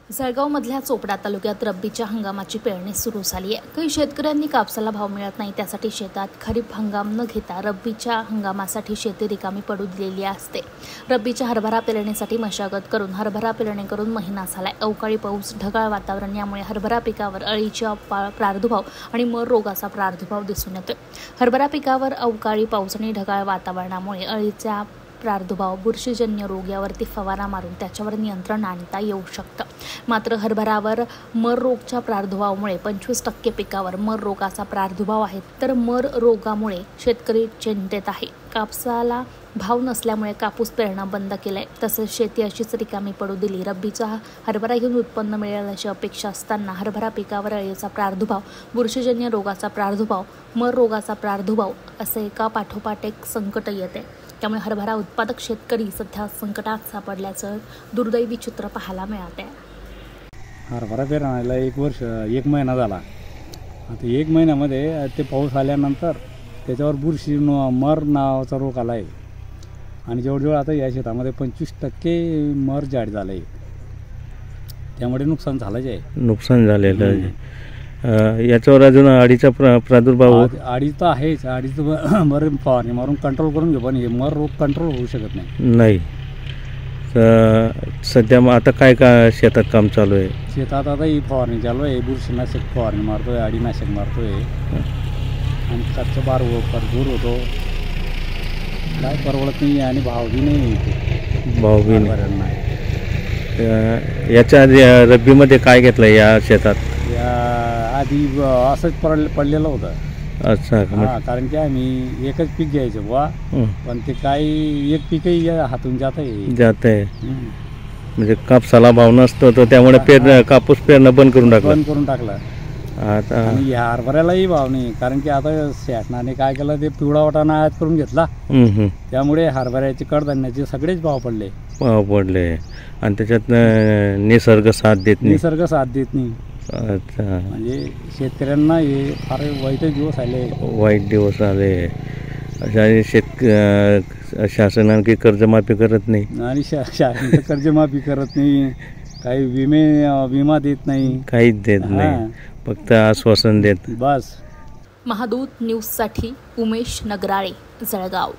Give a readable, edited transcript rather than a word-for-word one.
जळगावमधल्या चोपडा तालुक्यात रब्बीच्या हंगामाची पेरणी सुरू झाली आहे। काही शेतकऱ्यांनी कापसाला भाव मिळत नाही, त्यासाठी शेतात खरीप हंगाम न घेता रब्बीच्या हंगामासाठी शेती रिकामी पडू दिलेली असते। रब्बीच्या हरभरा पेरणीसाठी मशागत करून हरभरा पेरणी करून महिना झालाय। अवकाळी पाऊस, ढगाळ वातावरण यामुळे हरभरा पिकावर अळीचा प्रादुर्भाव आणि मर रोगाचा प्रादुर्भाव दिसून येतोय। हरभरा पिकावर अवकाळी पाऊस आणि ढगाळ वातावरणामुळे अळीचा प्रादुर्भाव, बुरशीजन्य रोग यावरती फवारा मारून त्याच्यावर नियंत्रण आणता येऊ शकतं। मात्र हरभरावर मर रोगच्या प्रादुर्भावामुळे 25% पिकावर मर रोगाचा प्रादुर्भाव आहे, तर मर रोगामुळे शेतकरी चिंतेत आहे। कापसाला भाव नसल्यामुळे कापूस पेरणं बंद केलंय, तसंच शेती अशीच रिकामी पडू दिली। रब्बीचा हरभरा घेऊन उत्पन्न मिळेल अशी अपेक्षा असताना हरभरा पिकावर अळीचा प्रादुर्भाव, बुरशीजन्य रोगाचा प्रादुर्भाव, मर रोगाचा प्रादुर्भाव असे एका पाठोपाठ एक संकट येते। त्यामुळे हरभरा उत्पादक शेतकरी सध्या संकटात सापडल्याचं दुर्दैवी चित्र पाहायला मिळते। हरभरा पेरण्याला एक महिना झाला। आता 1 महिन्यामध्ये ते पाऊस आल्यानंतर त्याच्यावर बुरशी मर नावाचा रोग आला आहे आणि जवळजवळ आता या शेतामध्ये 25% मर जाड झालं आहे। त्यामुळे नुकसान झालंच आहे। नुकसान झालेलं आहे। याच्यावर अजून अळीचा प्रादुर्भाव अळी तर आहेच। अळीचं मर फवारणी मारून कंट्रोल करून घेऊ, पण हे मर रोग कंट्रोल होऊ शकत नाही। सध्या मग आता काय शेतात काम चालू आहे? शेतात आता ही फवारणी चालू आहे। बुरशीनाशक फवारणी मारतोय, अळीनाशक मारतोय आणि खर्च भरपूर होतो। काय परवडत नाही आणि भाव बी नाही। भाव बी नाही। याच्या आधी रब्बीमध्ये काय घेतलं या शेतात? आधी असंच पडलेलं होतं। अच्छा, हां, कारण की आम्ही एकच पीक घ्यायचं बुवा, पण ते काही एक पीकही हातून जात आहे। म्हणजे कापसाला भाव नसतो, तर त्यामुळे कापूस पेरणं बंद करून टाकलं। आता आणि ह्या हरभऱ्यालाही भाव नाही, कारण की आता शासनाने काय केलं, ते पिवळा वाटाणा आयात करून घेतला। त्यामुळे हरभऱ्याचे, कडधान्याचे सगळेच भाव पडले आणि त्याच्यात निसर्ग साथ देत नाही। अच्छा, म्हणजे शेतकऱ्यांना हे फार वाईट दिवस आले। शासन आणखी कर्जमाफी करत नाही आणि शासन कर्जमाफी करत नाही, काही विमा देत नाही, काहीच देत नाही, फक्त आश्वासन देत बस। महादूत न्यूजसाठी उमेश नगराळे, जळगाव।